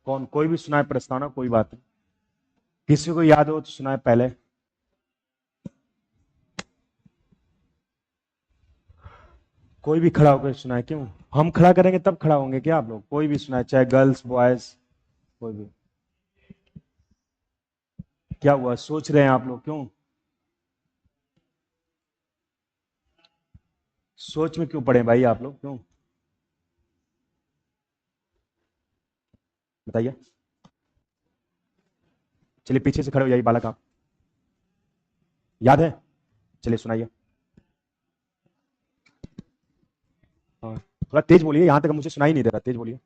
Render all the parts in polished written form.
कौन, कोई भी सुनाए प्रस्तावना, कोई बात नहीं। किसी को याद हो तो सुनाए पहले। कोई भी खड़ा होकर सुनाए। क्यों, हम खड़ा करेंगे तब खड़ा होंगे क्या आप लोग? कोई भी सुनाए, चाहे गर्ल्स बॉयज, कोई भी। क्या हुआ, सोच रहे हैं आप लोग? क्यों सोच में क्यों पड़े भाई आप लोग? क्यों, बताइए। चलिए पीछे से खड़े हो जाइए बालक आप। याद है? चलिए सुनाइए। हाँ, थोड़ा तेज बोलिए, यहां तक मुझे सुनाई नहीं दे रहा, तेज बोलिए।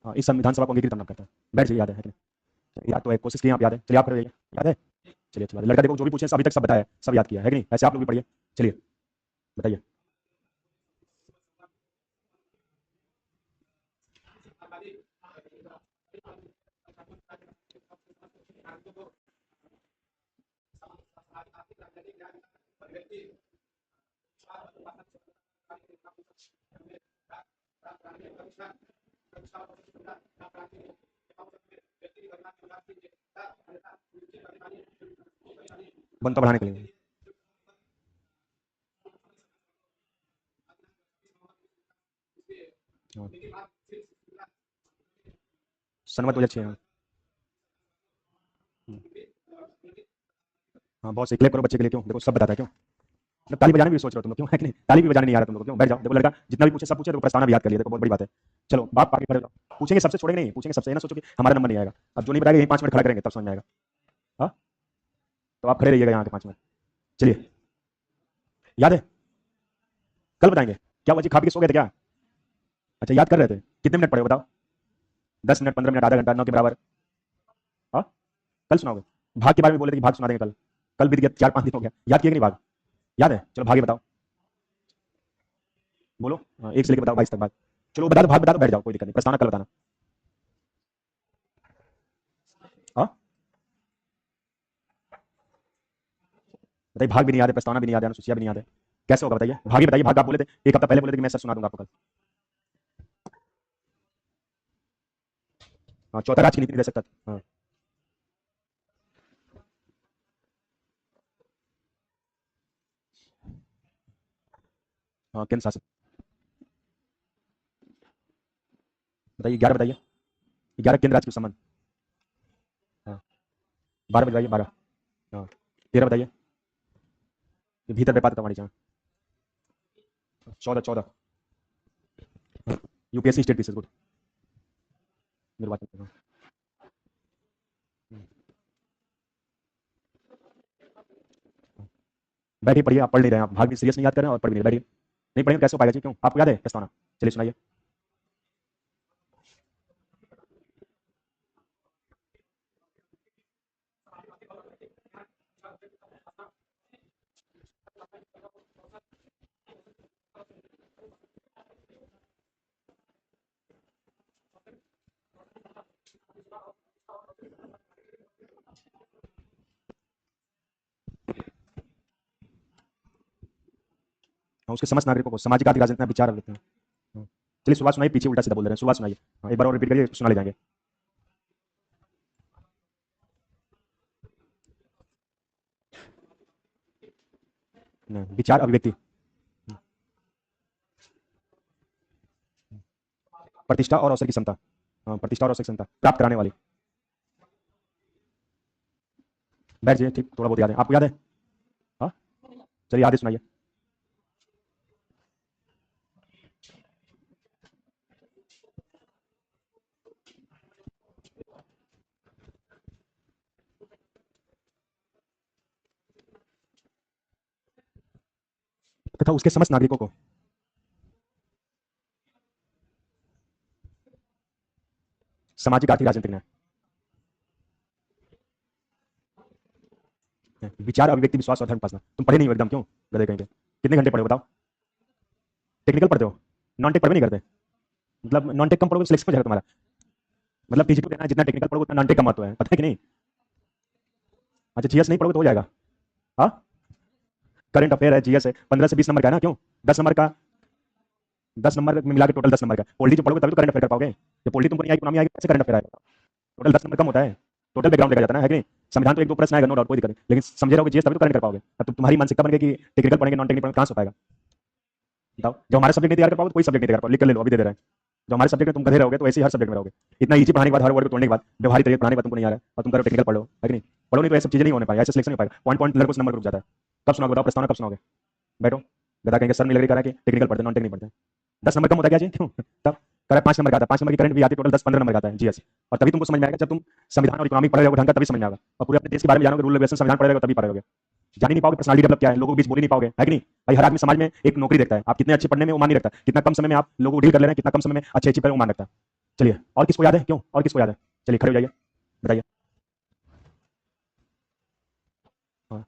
हाँ, इस संविधान सभा को अंगीकृत करना कहता है। बैठ जाइए, याद है कि नहीं? याद तो है, कोशिश किए आप, याद है? चलिए आप खड़े हो जाइए। याद है? चलिए अच्छी बात है। लड़का देखो जो भी पूछे अभी तक सब बताया है, सब याद किया है कि नहीं? ऐसे आप लोग भी पढ़िए। चलिए बताइए। बनता बढ़ाने के लिए। हाँ, सनमत 2006। हाँ। हाँ, बहुत सही। क्लैप करो बच्चे के लिए। क्यों, देखो सब बताता है। क्यों, मतलब ताली बजाने भी सोच रहे हो तुम लोग? क्यों, है कि नहीं? ताली भी बजाने नहीं आ रहा तुम लोग को? क्यों, बैठ जाओ। देखो लड़का जितना भी पूछे सब पूछे, देखो प्रस्तावना भी याद कर लिया, देखो बहुत बड़ी बात है। चलो बाप आगे खड़े हो जाओ। पूछेंगे सबसे, छोड़ेंगे नहीं, पूछेंगे सबसे। ये ना सोचो कि हमारा नंबर नहीं आएगा। अब जो नहीं बताएगा यही 5 मिनट खड़ा करेंगे तब समझ में आएगा। हाँ, तो आप खड़े रहिएगा यहाँ के 5 मिनट। चलिए, याद है? कल बताएंगे। क्या हुआ जी, खा पी के सो गए थे क्या? अच्छा, याद कर रहे थे? कितने मिनट पड़े हो बताओ? 10 मिनट, 15 मिनट, आधा घंटा, 9 के बराबर? हाँ, कल सुनाओगे? भाग के बारे में बोले थे कि भाग सुना देंगे कल। कल बीत गया, 4-5 दिन हो गया। याद किए कि नहीं भाग? याद है? चलो भागे बताओ। बोलो। हाँ, 1 से लेकर बताओ 22 तक भाग। चलो बता दो, भाग बता दो, बैठ जाओ, कोई दिक्कत नहीं। प्रस्तावना कल बताना। हाँ, बताइए। भाग भी नहीं याद है, प्रस्तावना भी नहीं याद है, अनुसूचिया भी नहीं याद है, कैसे होगा बताइए? भाग ही बताइए। भाग आप बोले थे, एक हफ्ता पहले बोले थे कि मैं सर सुना दूंगा आपको कल। हाँ, चौथा राज की नीति नहीं दे सकता था। हाँ। हाँ, केंद्र शासित। बताइए 11 बताइए। 11 केंद्र राज्य के संबंध। हाँ, 12 बताइए, 12। हाँ, 13 बताइए। ये भीतर व्यापार तथा वाणिज्य। 14, 14। UPSC state pieces, good. निर्वाचन। बैठिए पढ़िए, आप पढ़ नहीं रहे हैं, आप भाग भी सीरियस नहीं याद कर रहे हैं और पढ़ भी नहीं, बैठिए। नहीं पढ़ेंगे कैसे हो पाएगा जी? क्यों, आपको याद है प्रस्तावना? चलिए सुनाइए। हाँ, उसके समस्त नागरिकों को सामाजिक आर्थिक राजनीतिक विचार लेते हैं। हाँ। चलिए शुरुआत सुनाइए, पीछे उल्टा सीधा बोल रहे हैं, शुरुआत सुनाइए। हाँ, एक बार और रिपीट करिए, सुना ले जाएंगे। विचार अभिव्यक्ति। प्रतिष्ठा और अवसर की क्षमता। हाँ, प्रतिष्ठा और अवसर की क्षमता प्राप्त कराने वाली। बैठ जाइए, ठीक, थोड़ा बहुत याद है आपको? याद है? हाँ, चलिए आगे सुनाइए। तथा उसके समस्त नागरिकों को सामाजिक आर्थिक राजनीतिक न्याय। विचार, अभिव्यक्ति, विश्वास और धर्म उपासना। तुम पढ़े नहीं हो एकदम, क्यों गधे कहीं के? कितने घंटे पढ़े हो बताओ? टेक्निकल पढ़ते हो, नॉन टेक पढ़े नहीं करते? मतलब नॉन टेक कम पढ़ोगे सिलेक्शन हो जाएगा तुम्हारा। मतलब टीजी देना, जितना टेक्निकल पढ़ोगे उतना नॉन टेक का महत्व है, पता है कि नहीं? अच्छा जीएस नहीं पढ़ोगे तो हो जाएगा? हाँ, करंट अफेयर है, जीएस है, 15 से 20 नंबर का है ना, क्यों 10 नंबर का, 10 नंबर में मिला के टोटल 10 नंबर का। पोलिटी जो पढ़ोगे तभी तो करंट अफेयर कर पाओगे। जब पोलिटी तुमको नहीं आएगी, इकोनॉमी आएगी, कैसे करंट अफेयर आएगा? टोटल 10 नंबर कम होता है, टोटल बैकग्राउंड देखा जाता है ना, है कि नहीं? संविधान तो एक दो प्रश्न आएगा, नो डाउट, कोई दिक्कत नहीं, लेकिन समझे रहोगे जीएस तभी तो करंट कर पाओगे। अब तुम्हारी मानसिकता बन गई कि टेक्निकल पढ़ेंगे नॉन टेक्निकल पढ़ेंगे, कहां से हो पाएगा बताओ? जो हमारे सब्जेक्ट नहीं तैयार कर पाओगे, कोई सब्जेक्ट नहीं तैयार कर पाओगे, लिख कर ले लो, अभी दे दे रहे हैं। जो हमारे सब्जेक्ट में तुम गधे रहोगे तो ऐसे ही हर सब्जेक्ट में रहोगे। इतना इजी पढ़ाने के बाद, हर वर्ड को तोड़ने के बाद, व्यवहारिक तरीके पढ़ाने के बाद तुमको नहीं आ रहा है और तुम करो टेक्निकल पढ़ लो, है कि नहीं? पढ़ो नहीं तो ऐसी चीजें नहीं होने पाएगी, ऐसे सिलेक्शन नहीं हो पाएगा, पॉइंट पॉइंट लड़कों से नंबर रुक जाता है। कब सुनाओगे बताओ? प्रस्तावना कब सुनाओगे? बैठो, गधा कहेंगे सर नहीं लग रही, करा कि टेक्निकल पढ़ते नॉन टेक नहीं पढ़ते। 10 नंबर कम होता है क्या जी? क्यों? तब करा 5 नंबर का आता है, 5 नंबर की करंट भी आती है, टोटल 10-15 नंबर का आता है जीएस। और तभी तुमको समझ में आएगा जब तुम संविधान और इकोनॉमी पढ़ रहे हो ढंग का, तभी समझ में आएगा। और पूरे अपने देश के बारे में जानोगे, रूल रेगुलेशन संविधान पढ़ रहे हो तभी पढ़ोगे। जान ही नहीं पाओगे पर्सनालिटी डेवलप क्या है, लोगों के बीच बोल ही नहीं पाओगे, है कि नहीं? भाई हर आदमी समाज में एक नौकरी देखता है, आप कितने अच्छे पढ़ने में वो मान नहीं रखता, कितना कम समय में आप लोगों को डील कर ले रहे हैं, कितना कम समय में अच्छे अच्छे वो मान रखता है। चलिए, और किसको याद है? क्यों और किसको याद है? चलिए खड़े हो जाइए, बताइए। हाँ,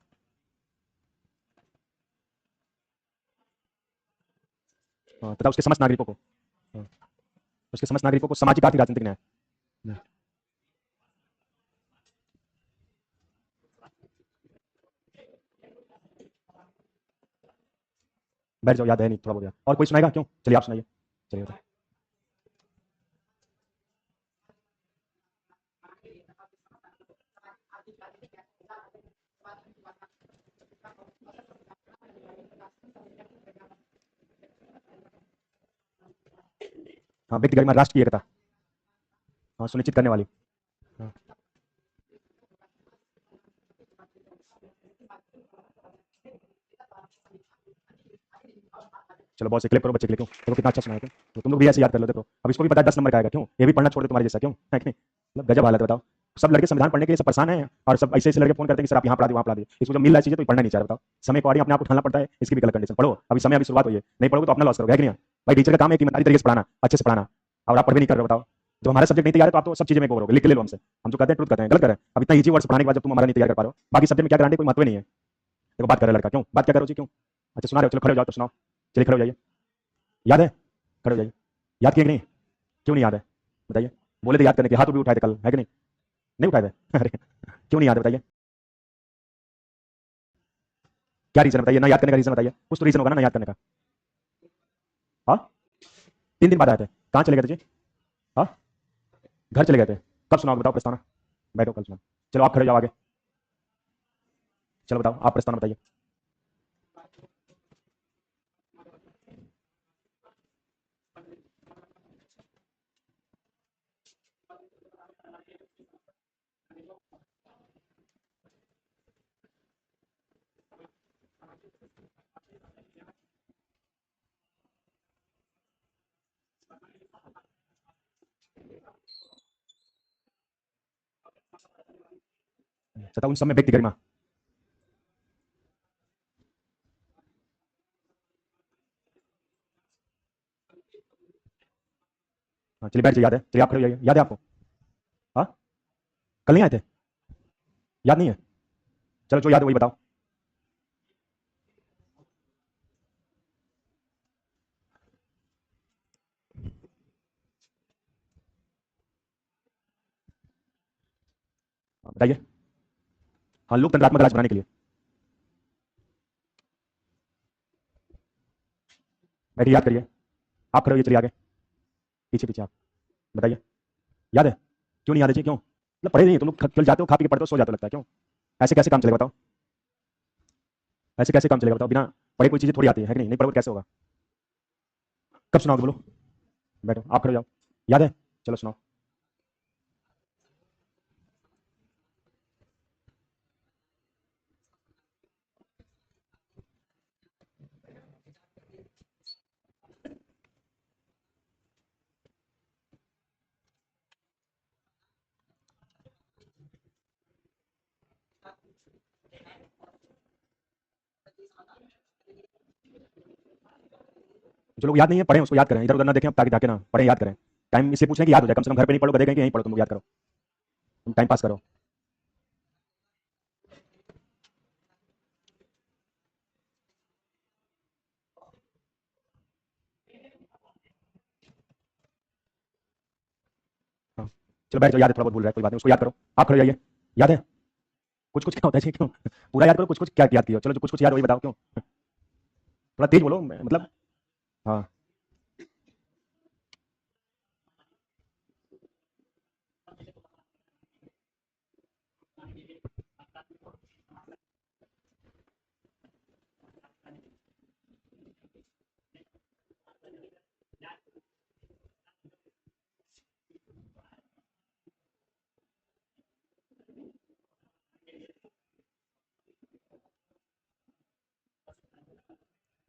हाँ, तथा उसके समस्त नागरिकों को, हाँ, उसके समस्त नागरिकों को सामाजिक आर्थिक राजनीतिक न्याय। बैठ जाओ, याद है नहीं थोड़ा बहुत याद। और कोई सुनाएगा? क्यों, चलिए आप सुनाइए, चलिए बताइए। हाँ, व्यक्ति गरिमा, राष्ट्र की एकता, हाँ, सुनिश्चित करने वाली, हाँ। चलो बहुत से क्लिप करो बच्चे के लिए, क्यों देखो कितना अच्छा सुनाया, क्यों? तो तुम लोग भी ऐसे याद कर लो, देखो अब इसको भी पता है 10 नंबर का आएगा, क्यों ये भी पढ़ना छोड़ दे तुम्हारे जैसा, क्यों, है कि नहीं? मतलब गजब हालत है, बताओ। सब लड़के संविधान पढ़ने के लिए सब परेशान है, और सब ऐसे ऐसे लड़के फोन करते हैं कि सर आप यहाँ पढ़ा दी, वहाँ पढ़ा दी, इसको जब मिल रहा है चीजें तो पढ़ना नहीं चाह रहा, बताओ। समय को अपने आप उठाना पड़ता है, इसकी भी गलत कंडीशन। पढ़ो, अभी समय, अभी शुरुआत हुई है, नहीं पढ़ोगे तो अपना लॉस करोगे, है कि नहीं? भाई टीचर का काम है कि ईमानदारी तरीके से पढ़ाना, अच्छे से पढ़ाना, और आप पढ़ भी नहीं कर रहे हो, बताओ। जब हमारे सब्जेक्ट नहीं तैयार है तो आप तो सब चीजें में करोगे, लिख के ले लो हमसे, हम जो कहते हैं ट्रुथ कहते हैं, गलत कर रहे हैं। अब इतना इजी वर्ड्स पढ़ाने के बाद जब तुम हमारा नहीं तैयार कर पा रहे हो, बाकी सब्जेक्ट में क्या गारंटी, कोई महत्व नहीं है। देखो बात कर रहा है लड़का, क्यों बात क्या करो जी, क्यों? अच्छा सुना रहे हो, चलो खड़े हो जाओ तो सुनाओ, चलिए खड़े हो जाइए। याद है? खड़े हो जाइए। याद किए कि नहीं? क्यों नहीं याद है बताइए? बोले थे याद करने के, हाथ भी उठाए थे कल, है कि नहीं? नहीं उठाए थे? अरे क्यों नहीं याद है बताइए? क्या रीजन बताइए ना, याद करने का रीजन बताइए, कुछ तो रीजन होगा ना याद करने का। हाँ, 3 दिन बाद आए थे, कहाँ चले गए थे जी? हाँ, घर चले गए थे, कब सुनाओ बताओ प्रस्तावना? बैठो कल सुना, चलो आप खड़े हो जाओ आगे, चलो बताओ आप प्रस्तावना बताइए। तथा उन सब में व्यक्ति गरिमा, हाँ चलिए बैठ जाइए, याद है, चलिए आप खड़े हो जाइए, याद है आपको? हाँ, कल नहीं आए थे? याद नहीं है? चलो जो याद है वही बताओ। हाँ, बताइए। हाँ, लोकतंत्रात्मक राज बनाने के लिए। बैठिए, याद करिए, आप खड़े होइए, चलिए आगे, पीछे पीछे आप, बताइए। याद है? क्यों नहीं याद है जी, क्यों? मतलब पढ़े नहीं तुम लोग, कल जाते हो खा पी के पढ़ते हो, सो जाते हो लगता है, क्यों? ऐसे कैसे काम चलेगा बताओ? ऐसे कैसे काम चलेगा बताओ? बिना पढ़े कोई चीजें थोड़ी आती है कि नहीं? नहीं पढ़ोगे कैसे होगा? कब सुनाओगे बोलो? बैठो आप खड़े हो जाओ, याद है? चलो सुनाओ। जो लोग याद नहीं है पढ़ें, उसको याद करें, इधर उधर ना देखें, अब ताकि ताकि ना पढ़ें, याद करें। टाइम इसलिए पूछने की याद हो जाए, कम से कम घर पे नहीं पढ़ो, गधे कहीं कि यहीं पढ़ो, तुम लोग याद करो, तुम टाइम पास करो। चलो बैठ जाओ, याद है, थोड़ा बहुत भूल रहा है, कोई बात नहीं, उसको याद करो। आप खड़े हो जाइए। याद है कुछ कुछ क्या होता है जी, क्यों पूरा याद करो, कुछ कुछ क्या याद किया, चलो जो कुछ कुछ याद वही बताओ, क्यों थोड़ा तेज बोलो, मतलब। हाँ,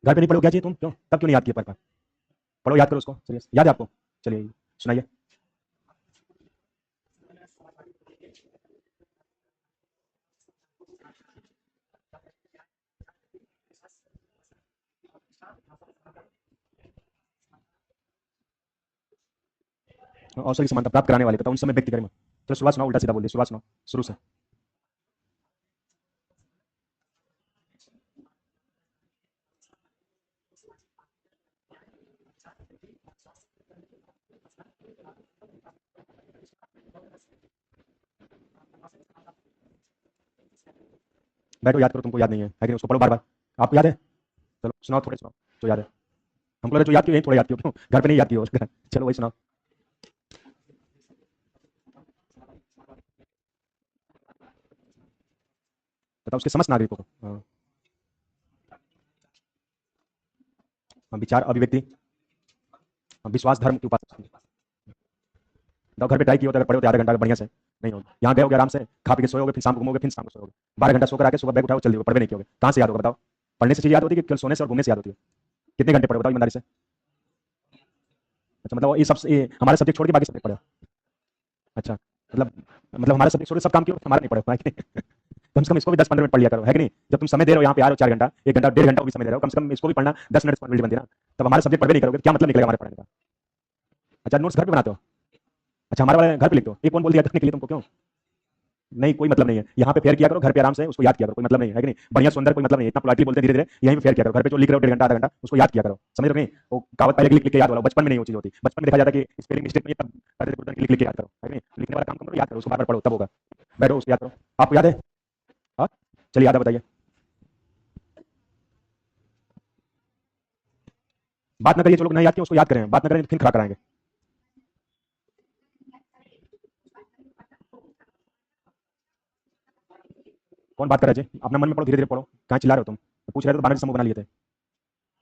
घर पे नहीं पढ़ो क्या चाहिए तुम, क्यों तब क्यों नहीं याद किया पर पढ़ो, याद करो उसको, चलिए याद है आपको, चलिए सुनाइए। अवसर की समानता प्राप्त कराने वाले तथा उन समय व्यक्ति करें। चलो शुरुआत सुनाओ, उल्टा सीधा बोलिए, शुरुआत सुनाओ, शुरू से। बैठो, याद करो, तुमको याद नहीं है कि नहीं, उसको पढ़ो बार बार। आपको याद है? चलो सुनाओ, थोड़े सुनाओ जो याद है। हमको लगा जो याद किया थोड़ा याद किया, क्यों घर पे नहीं याद किया चलो वही सुनाओ। बताओ उसके समस्त नागरिकों को। हाँ, हाँ, विचार अभिव्यक्ति, हाँ, विश्वास धर्म की उपासना। बताओ घर पे ट्राई किया होता, अगर पढ़े होते आधा घंटा बढ़िया से, नहीं होगा। यहाँ गए होगे आराम से, खा पी के सोओगे, फिर शाम को घूमोगे, फिर शाम को सोओगे, 12 घंटा सोकर आके सुबह बैग उठाओ, चल दिए, पढ़वे नहीं किया, कहाँ से याद होगा बताओ? पढ़ने से चीज याद होती है कि केवल सोने से और घूमने से याद होती है? कितने घंटे पढ़े बताओ ईमानदारी से? अच्छा, मतलब ये सब ये हमारे सब्जेक्ट छोड़ के बाकी सब्जेक्ट पढ़े? अच्छा, मतलब हमारा सब्जेक्ट छोड़ के सब काम किया, हमारा नहीं पढ़े है कि नहीं? कम से कम इसको भी 10-15 मिनट पढ़ लिया करो, है कि नहीं? जब तुम समय दे रहे हो यहाँ पे आ रहे हो 4 घंटा, 1 घंटा, 1.5 घंटा भी समय दे रहे हो, कम से कम इसको भी पढ़ना 10 मिनट रिस्पॉन्सिबिलिटी बनती है ना। तब हमारा सब्जेक्ट पढ़वे नहीं करोगे, क्या मतलब निकलेगा हमारे पढ़ने का? अच्छा, नोट्स घर पे बनाते हो? अच्छा, हमारे वाले घर पे लिखते हो? ये कौन बोल दिया लिखने के लिए तुमको, क्यों? नहीं, कोई मतलब नहीं है, यहाँ पे फेयर किया करो, घर पे आराम से उसको याद किया करो, कोई मतलब नहीं है कि नहीं? बढ़िया सुंदर कोई मतलब नहीं है, इतना पोलाइटली बोलते हैं, धीरे धीरे यहीं पे फेयर किया करो, घर पे जो लिख रहे हो 1.5 घंटा, आधा घंटा, उसको याद किया करो, समझ रहे हो नहीं? वो कहावत पहले लिख लिख के याद वाला, बचपन में नहीं वो चीज होती, बचपन में देखा जाता है कि स्पेलिंग मिस्टेक नहीं है, तब लिख लिख के याद करो, है कि नहीं? लिखने वाला काम करो, याद करो, उसको बार बार पढ़ो, तब होगा। बैठो, उसको याद करो। आपको याद है? हाँ, चलिए याद है, बताइए। बात ना करिए, जो लोग नहीं याद किए उसको याद करें, बात ना करें तो फिर खड़ा कराएंगे। कौन बात कर रहा है जी? अपना मन में पढ़ो, धीरे धीरे पढ़ो, कहाँ चिल्ला रहे हो तुम? पूछ रहे थे तो 12 समूह बना लिए थे।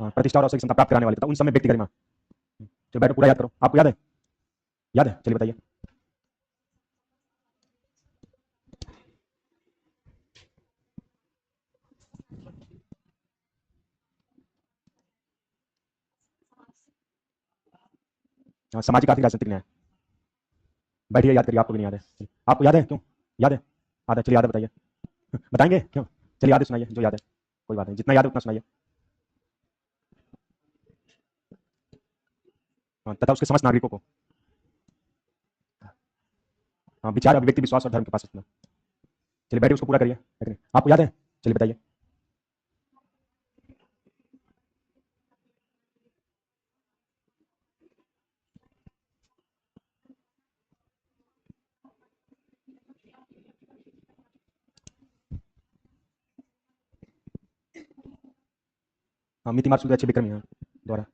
हाँ, प्रतिष्ठा और अवसर की क्षमता प्राप्त कराने वाले था उन समय व्यक्ति गरिमा। चलो बैठो, पूरा याद करो, आपको याद है? याद है, चलिए बताइए। हाँ, सामाजिक आर्थिक राजनीतिक न्याय। बैठिए, याद करिए, आपको भी नहीं याद है, आपको याद है क्यों? याद है? याद है, चलिए याद है, बताइए। बताएंगे क्यों? चलिए याद है, सुनाइए जो याद है, कोई बात नहीं, जितना याद है उतना सुनाइए। हाँ, तथा उसके समस्त नागरिकों को, हाँ, विचार अभिव्यक्ति विश्वास और धर्म के पास रखना। चलिए बैठिए, उसको पूरा करिए, है कि नहीं? आपको याद है? चलिए बताइए। हाँ, मिति मार्ग सूत्र अच्छे विक्रमी है द्वारा,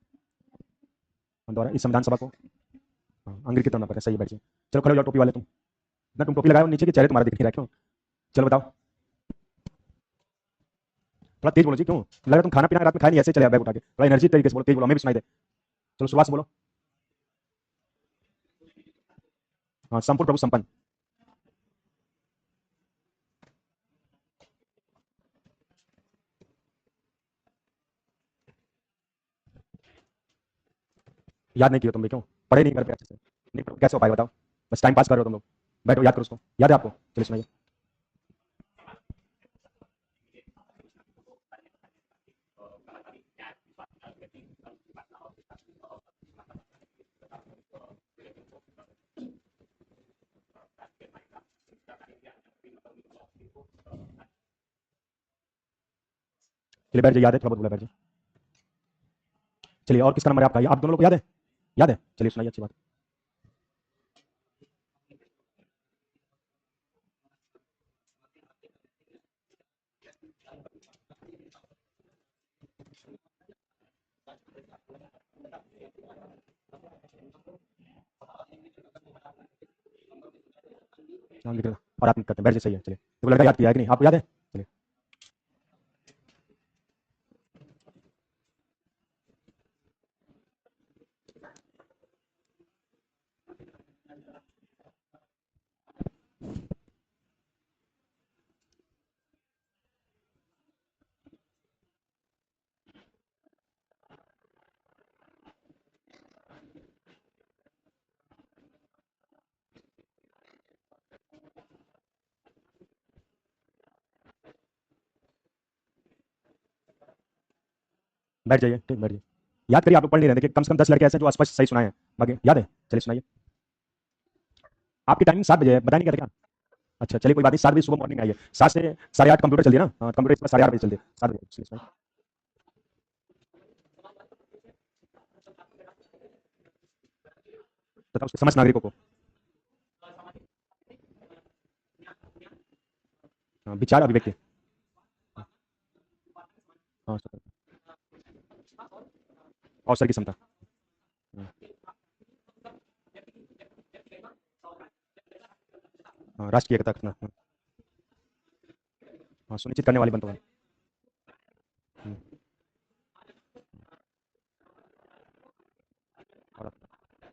द्वारा इस संविधान सभा को, हाँ, अंग्रेजी करना पड़ता है, सही है, बैठिए। चलो खड़े हो जाओ, टोपी वाले तुम, ना तुम टोपी लगाओ, नीचे के चेहरे तुम्हारा दिख नहीं रहा, क्यों? चलो बताओ, थोड़ा तेज बोलो जी, क्यों लग रहा तुम खाना पीना रात में खाए नहीं, ऐसे चले बैग उठा के, थोड़ा एनर्जी तरीके से बोलो, तेज बोलो, हमें भी सुनाई दे। चलो शुरुआत से बोलो। हाँ, संपूर्ण प्रभु संपन्न। याद नहीं किया तुम भी, क्यों पढ़े नहीं घर पे अच्छे से? नहीं पढ़ो, कैसे हो पाएगा बताओ? बस टाइम पास कर रहे हो तुम लोग। बैठो, याद करो उसको, याद है आपको? चलिए सुनाइए। चलिए बैठ जाइए, याद है, थोड़ा बहुत बोला, बैठ जाइए। चलिए, और किसका नंबर है आपका? आप दोनों लोग को याद है? याद है, चलिए सुनाइए, अच्छी बात। हम लिख और आप करते हैं, बैठ जाइए, सही है। चलिए, तो लड़का याद किया है कि नहीं, आपको याद है? चलिए, बैठ जाइए, ठीक, बैठ जाइए। याद करिए, आप लोग पढ़ नहीं रहे थे कि कम से कम 10 लड़के ऐसे हैं जो स्पष्ट सही सुनाए हैं, बाकी याद है? चलिए सुनाइए। आपकी टाइमिंग 7 बजे है, बताया नहीं क्या था क्या? अच्छा, चलिए कोई बात नहीं, 7 बजे सुबह मॉर्निंग में आइए। 7 से 8:30 कंप्यूटर चल दिए ना? हाँ, कंप्यूटर 8:30 बजे चल दिए, 7 बजे, चलिए सुनाइए। तथा उसके समस्त नागरिकों को विचार अभिव्यक्ति, हाँ, अवसर की क्षमता, राष्ट्र की एकता रखना, सुनिश्चित करने वाली बनता है। और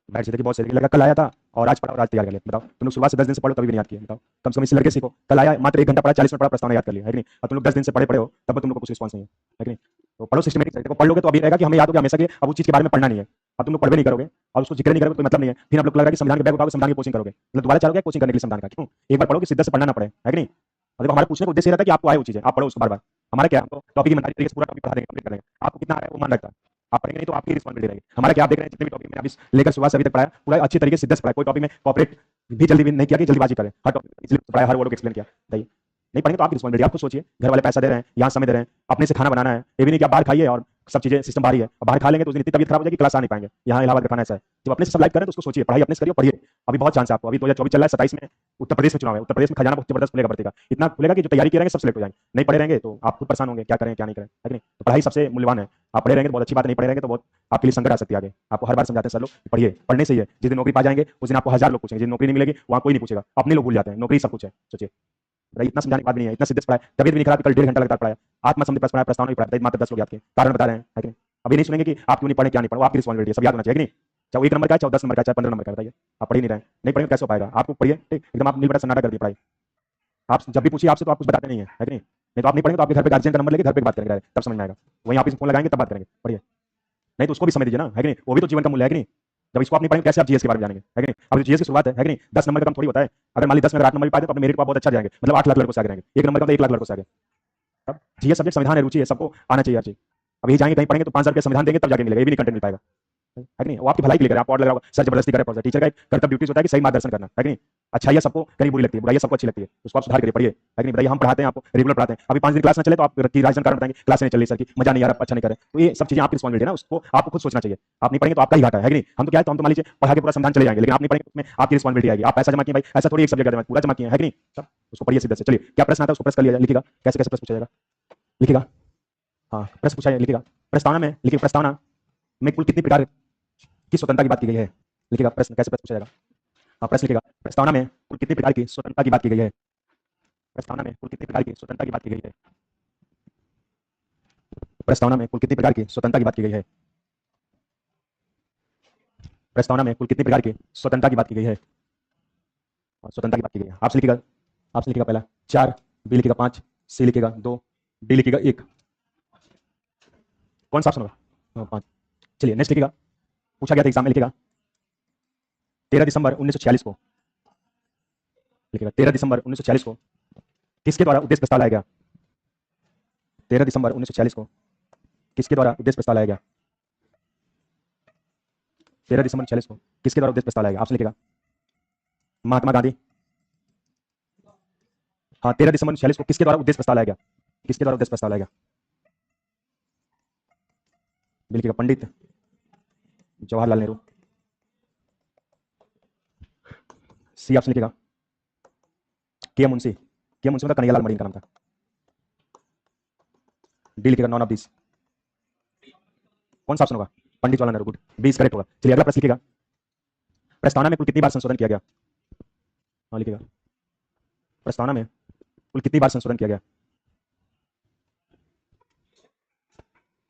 बैठ जाते कि बहुत सही लगा, कल आया था और आज पढ़ा और आज तैयार कर लिया। बताओ, तुम लोग शुरुआत से 10 दिन से पढ़ो तभी भी नहीं याद किया? बताओ, कम से कम इससे लड़के सीखो। कल आया, मात्र 1 घंटा पढ़ा, 40 मिनट पढ़ा, प्रस्तावना याद कर लिया है कि नहीं? अब तुम लोग 10 दिन से पढ़े पढ़े हो, तब तुम लोग को कुछ रिस्पॉन्स नहीं है कि नहीं? तो पढ़ो सिस्टमेटिक से, देखो पढ़ लोगे तो अभी रहेगा कि हमें याद होगा हमेशा के, अब उस चीज के बारे में पढ़ना नहीं है। अब तुम लोग पढ़वे नहीं करोगे और उसको जिक्र नहीं करोगे, कोई मतलब नहीं है। फिर आप लोग लगा कि संविधान के बैग उठाओगे, संविधान की कोचिंग करोगे, मतलब दोबारा चलोगे कोचिंग करने के लिए संविधान का? क्यों? एक बार पढ़ो कि सिद्ध से पढ़ना ना पड़े, है कि नहीं? और देखो, हमारा पूछने का उद्देश्य रहता है कि आपको आए वो चीजें, आप पढ़ो उसको बार बार। हमारा क्या, हमको टॉपिक की ईमानदारी तरीके से पूरा टॉपिक पढ़ा देंगे, कंप्लीट करेंगे। आपको कितना आ रहा है वो मान रखता है, आप पढ़ेंगे नहीं तो आपकी रिस्पॉन्सिबिलिटी रहेगी। हमारा क्या, आप देख रहे हैं जितने भी टॉपिक में अभी लेकर शुरुआत से अभी तक पढ़ाया, पूरा अच्छी तरीके से सिद्ध से पढ़ाया। कोई टॉपिक में कॉपरेट भी जल्दी भी नहीं किया कि जल्दीबाजी करें, हर टॉपिक इसलिए पढ़ाया, हर वर्ड को एक्सप्लेन किया। बताइए, नहीं पढ़ेंगे तो आपकी रिस्पॉन्सिबिलिटी। आपको सोचिए, घर वाले पैसा दे रहे हैं, यहाँ समय दे रहे हैं, अपने से खाना बनाना है, ये भी नहीं कि आप बाहर खाइए और सब चीजें सिस्टम बाहर ही है। अब बाहर खा लेंगे तो उस दिन इतनी तबीयत खराब हो जाएगी, क्लास आ नहीं पाएंगे। यहाँ इलाहाबाद का खाना ऐसा है, जब अपने से सब लाइक करें तो उसको सोचिए, पढ़ाई अपने से करिए, पढ़िए। अभी बहुत चांस है आपको, अभी 2024 चल रहा है, 27 में उत्तर प्रदेश में चुनाव है। उत्तर प्रदेश में खजाना बहुत जबरदस्त खुलेगा, भर्ती का इतना खुलेगा कि जो तैयारी करेंगे सब सिलेक्ट हो जाएंगे। नहीं पढ़े रहेंगे तो आप खुद परेशान होंगे, क्या करें क्या नहीं करें, है कि नहीं? तो पढ़ाई सबसे मूल्यवान है। आप पढ़े रहेंगे तो बहुत अच्छी बात है, नहीं पढ़े रहेंगे तो बहुत आपके लिए संकट आ सकती है आगे। आपको हर बार समझाते हैं सर लोग, पढ़िए, पढ़ने से ही है। जिस दिन नौकरी पा जाएंगे उस दिन आपको 1000 लोग पूछेंगे, जिस दिन नौकरी नहीं मिलेगी वहाँ कोई नहीं पूछेगा, अपने लोग भूल जाते हैं, नौकरी सब कुछ है। सोचिए, भाई इतना समझाने के बाद भी नहीं है, इतना सीधे से पढ़ाया, तबियत भी नहीं खराब, कल 1.5 घंटा लगातार पढ़ाया, आत्मसम्मित प्रश्न पढ़ाया, प्रस्तावना भी पढ़ाया, मात्र 10 लोग याद किए, कारण बता रहे हैं, है कि नहीं? अभी नहीं सुनेंगे कि आप क्यों नहीं पढ़े, क्या नहीं पढ़े, आपकी रिस्पॉन्सिबिलिटी है, सब याद होना चाहिए कि नहीं? चाहे 1 नंबर का है, चाहे 10 नंबर का है, चाहे 15 नंबर का है, बताइए। आप पढ़ ही नहीं रहे, नहीं पढ़ेंगे कैसे हो पाएगा? आपको पढ़िए, ठीक, एकदम आप नील बटा सन्नाटा कर दिए पढ़ाई। आप जब भी पूछिए आपसे तो आप कुछ बताते नहीं है कि नहीं? नहीं तो आप नहीं पढ़ेंगे तो आपके घर पे गार्जियन का नंबर लेके घर पे बात करेंगे, तब समझ में आएगा। वहीं आप इस फोन लगाएंगे तब बात करेंगे, पढ़िए। नहीं तो उसको भी समय दीजिए ना, है कि नहीं? वो भी तो जीवन का मूल्य है कि नहीं? जब इसको आप नहीं पढ़ेंगे कैसे आप जीएस के बारे में जानेंगे, है कि नहीं? अब जीएस की शुरुआत है कि नहीं? 10 नंबर का काम थोड़ी होता है। अगर मान ली 10 में अगर 8 नंबर भी पाए तो अपने मेरिट को आप बहुत अच्छा जाएंगे, मतलब 8 लाख लड़कों से आगे रहेंगे। 1 नंबर का तो 1 लाख लड़कों से आगे। तब जीएस सब्जेक्ट संविधान है, रुचि है, सबको आना चाहिए हर चीज। अब यही जाएंगे कहीं पढ़ेंगे तो 5,000 रुपया संविधान देंगे तब जाके मिलेगा, ये भी नहीं कंटेंट मिल पाएगा, है कि नहीं? वो आपकी भलाई के लिए करे, आप और लग रहा होगा सर जबरदस्ती करे पढ़, टीचर का एक कर्तव्य ड्यूटी होता है कि सही मार्गदर्शन करना, है कि नहीं? अच्छाइयाँ सबको कहीं बुरी लगती है, बुराइयाँ सबको अच्छी लगती है, उसको आप सुधार करिए, पढ़िए, है कि नहीं? बताइए, हम पढ़ाते हैं आपको, रेगुलर पढ़ाते हैं, अभी 5 दिन क्लास ना चले तो आप राजन कारण बताएंगे क्लास नहीं चल रही सर की, मजा नहीं आ रहा, अच्छा नहीं करे, तो ये सब चीजें आपकी रिस्पॉन्सिबिलिटी है ना, उसको आपको खुद सोचना चाहिए। आप नहीं पढ़ेंगे तो आपका ही घाटा है कि नहीं? हम तो क्या है, तो हम तो मान लीजिए पढ़ा के पूरा संविधान चले जाएंगे, लेकिन आप नहीं पढ़ेंगे तो उसमें आपकी रिस्पॉन्सिबिलिटी आएगी। आप पैसा जमा किए भाई, ऐसा थोड़ी एक सब्जेक्ट जमा पूरा जमा किए, है कि नहीं? सब उसको पढ़िए सीधे से। चलिए, क्या प्रश्न आता है उसको प्रेस कर लिया, लिखिएगा कैसे कैसे प्रश्न पूछा जाएगा, लिखिएगा। हाँ, प्रश्न पूछा है, लिखिएगा। प्रस्तावना में लिखिए, प्रस्तावना में कुल कितनी प्रकार की स्वतंत्रता की बात की गई है, लिखिएगा। प्रश्न कैसे प्रश्न पूछा जाएगा, हाँ प्रश्न लिखिएगा। प्रस्तावना में कुल कितनी प्रकार की स्वतंत्रता की बात की गई है, प्रस्तावना में कुल कितनी प्रकार की स्वतंत्रता की बात की गई है, प्रस्तावना में कुल कितनी प्रकार की स्वतंत्रता की बात की गई है, प्रस्तावना में कुल कितनी प्रकार की स्वतंत्रता की बात की गई है, स्वतंत्रता की बात की गई है। आपसे लिखिएगा, आपसे लिखिएगा पहला 4, बी लिखिएगा 5, सी लिखिएगा 2, डी लिखिएगा 1। कौन सा ऑप्शन होगा? 5। चलिए नेक्स्ट लिखिएगा, पूछा गया था एग्जाम में, लिखिएगा 13 दिसंबर 1946 को, लिखिएगा 13 दिसंबर 1946 को किसके द्वारा उद्देश्य प्रस्ताव लाया गया? 13 दिसंबर 1946 को किसके द्वारा उद्देश्य प्रस्ताव लाया गया? 13 दिसंबर 1946 को किसके द्वारा उद्देश्य प्रस्ताव लाया गया? आपसे लिखिएगा महात्मा गांधी। हाँ, 13 दिसंबर 1946 को किसके द्वारा उद्देश्य प्रस्ताव लाया गया? किसके द्वारा उद्देश्य प्रस्ताव लाया गया? लिखिएगा पंडित जवाहरलाल नेहरू। सी ऑप्शन लिखिएगा के मुंशी, के मुंशी का कन्हैयालाल मणि का नाम था। डी लिखिएगा नॉन ऑफ दिस। कौन सा ऑप्शन होगा? पंडित जवाहरलाल नेहरू, गुड, 20 करेक्ट होगा। चलिए अगला प्रश्न लिखिएगा, प्रस्तावना में कुल कितनी बार संशोधन किया गया? हाँ लिखिएगा, प्रस्तावना में कुल कितनी बार संशोधन किया गया?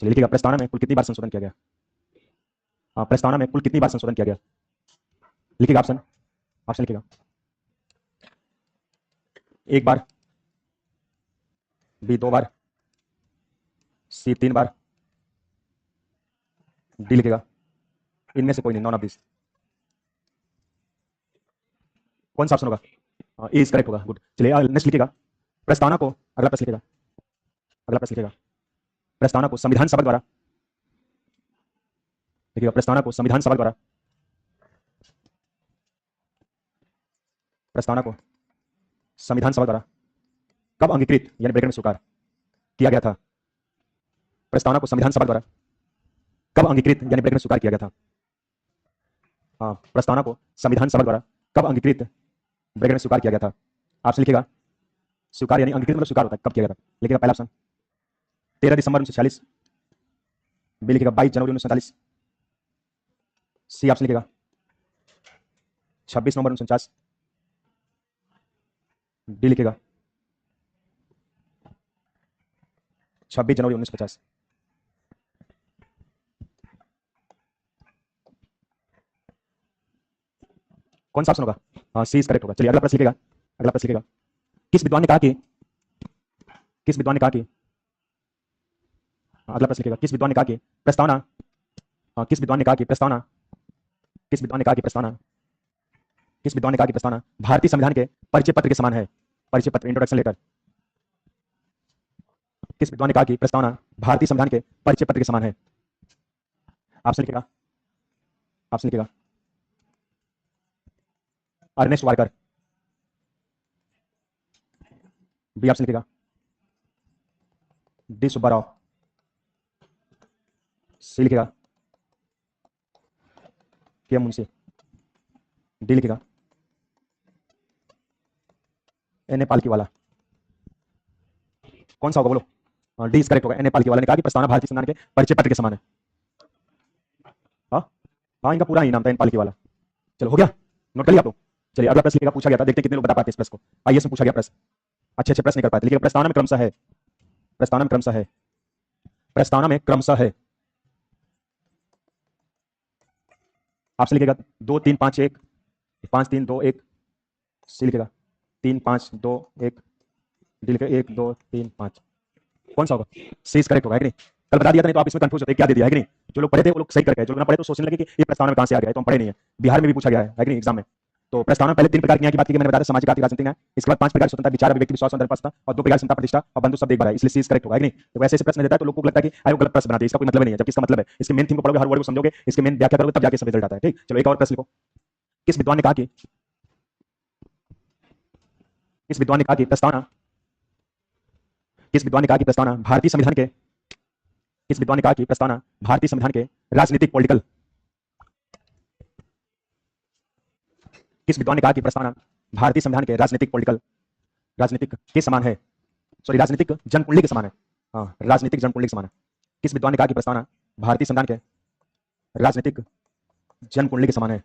चलिए लिखिएगा, प्रस्तावना में कुल कितनी बार संशोधन किया गया? हाँ, प्रस्तावना में कुल कितनी बार संशोधन किया गया? लिखिएगा ऑप्शन, ऑप्शन लिखिएगा। 1 बार, बी 2 बार, सी 3 बार, डी लिखिएगा इनमें से कोई नहीं, नॉन ऑफ दिस। कौन सा ऑप्शन होगा? ए इज करेक्ट होगा। गुड। चलिए नेक्स्ट लिखिएगा, प्रस्तावना को, अगला प्रश्न लिखिएगा, अगला प्रश्न लिखिएगा, प्रस्तावना को संविधान सभा द्वारा, लिखिएगा प्रस्तावना को संविधान सभा द्वारा, प्रस्तावना को संविधान सभा द्वारा कब अंगीकृत यानी ब्रैकेट में स्वीकार किया गया था? प्रस्तावना को संविधान सभा द्वारा कब अंगीकृत यानी ब्रैकेट में स्वीकार किया गया था? हाँ, प्रस्तावना को संविधान सभा द्वारा कब अंगीकृत ब्रैकेट में स्वीकार किया गया था? ऑप्शन लिखिएगा, स्वीकार यानी अंगीकृत मतलब स्वीकार होता है, कब किया गया था? लिखिएगा पहला ऑप्शन 13 दिसंबर 1946, बी लिखिएगा 22 जनवरी 1947, सी ऑप्शन लिखिएगा 26 नवंबर 1949, डी लिखिएगा 26 जनवरी 1950। कौन सा ऑप्शन होगा? हाँ, सी इज करेक्ट होगा। चलिए अगला प्रश्न लिखिएगा, अगला प्रश्न लिखिएगा, किस विद्वान ने कहा कि, किस विद्वान ने कहा कि, अगला प्रश्न लिखिएगा, किस विद्वान ने कहा कि प्रस्तावना, किस विद्वान ने कहा कि प्रस्तावना, किस विद्वान ने कहा कि प्रस्तावना, किस विद्वान ने कहा कि प्रस्तावना भारतीय संविधान के परिचय पत्र के समान है? परिचय पत्र, इंट्रोडक्शन लेटर। किस विद्वान ने कहा कि प्रस्तावना भारतीय संविधान के परिचय पत्र के समान है? ऑप्शन लिखिएगा, ऑप्शन लिखिएगा अर्नेस्ट वारकर, बी ऑप्शन लिखिएगा डी सुब्बाराव, सी लिखिएगा के मुंशी, डी लिखिएगा एन ए पालकी वाला। कौन सा होगा बोलो? डी इज करेक्ट होगा। एन ए पालकी वाला ने कहा कि प्रस्तावना भारतीय संविधान के परिचय पत्र के समान है। हाँ हाँ, इनका पूरा ही नाम था एन पालकी वाला। चलो हो गया, नोट कर लिया आप लोग। चलिए अगला प्रश्न लिखिएगा, पूछा गया था, देखते हैं कितने लोग बता पाते हैं इस प्रश्न को। आईएएस में पूछा गया प्रश्न, अच्छे अच्छे प्रश्न नहीं कर पाते। लिखिए प्रस्तावना में क्रमशः है, प्रस्तावना में क्रमशः है, प्रस्तावना में क्रमशः है, आपसे लिखिएगा 2 3 5 1, 5 3 2 1, सी लिखिएगा 3 5 2 1, डी लिखिएगा 1 2 3 5। कौन सा होगा? सी इज करेक्ट होगा, है कि नहीं? कल बता दिया था, नहीं तो आप इसमें कंफ्यूज होते क्या दे दिया, है कि नहीं? जो लोग पढ़े थे वो लोग सही करके, जो लोग ना पढ़े तो सोचने लगे कि ये प्रस्तावना में कहां से आ गया है, तो हम पढ़े नहीं है। बिहार में भी पूछा गया है कि नहीं एग्जाम में? तो प्रस्तावना पहले 3 प्रकार की न्याय की बात की, मैंने बताया सामाजिक, आर्थिक, राजनीतिक न्याय। इसके बाद 5 प्रकार स्वतंत्रता, विचार, अभिव्यक्ति, विश्वास, अंतरपक्षता, और 2 प्रकार समता, प्रतिष्ठा और बंधु शब्द एक बार है, इसलिए सी इज करेक्ट होगा, है कि नहीं? तो वैसे ऐसे प्रश्न देता है तो लोगों को लगता है कि अरे वो गलत प्रश्न बना दिया, इसका कोई मतलब नहीं है, जबकि इसका मतलब है। इसके मेन थीम को पढ़ोगे, हर वर्ड को समझोगे, इसके मेन व्याख्या करोगे, तब जाके सब रिजल्ट आता है। ठीक, चलो एक और प्रश्न लिखो, किस विद्वान ने कहा कि, किस विद्वान ने कहा कि प्रस्तावना, किस विद्वान ने कहा कि प्रस्तावना भारतीय संविधान के, किस विद्वान ने कहा कि प्रस्तावना भारतीय संविधान के राजनीतिक पॉलिटिकल, किस विद्वान ने कहा कि प्रस्तावना भारतीय संविधान के राजनीतिक पॉलिटिकल, राजनीतिक के समान है, सॉरी राजनीतिक जनकुंडली के समान है। हाँ, राजनीतिक जनकुंडली के समान है। किस विद्वान ने कहा कि प्रस्तावना भारतीय संविधान के राजनीतिक जनकुंडली के समान है,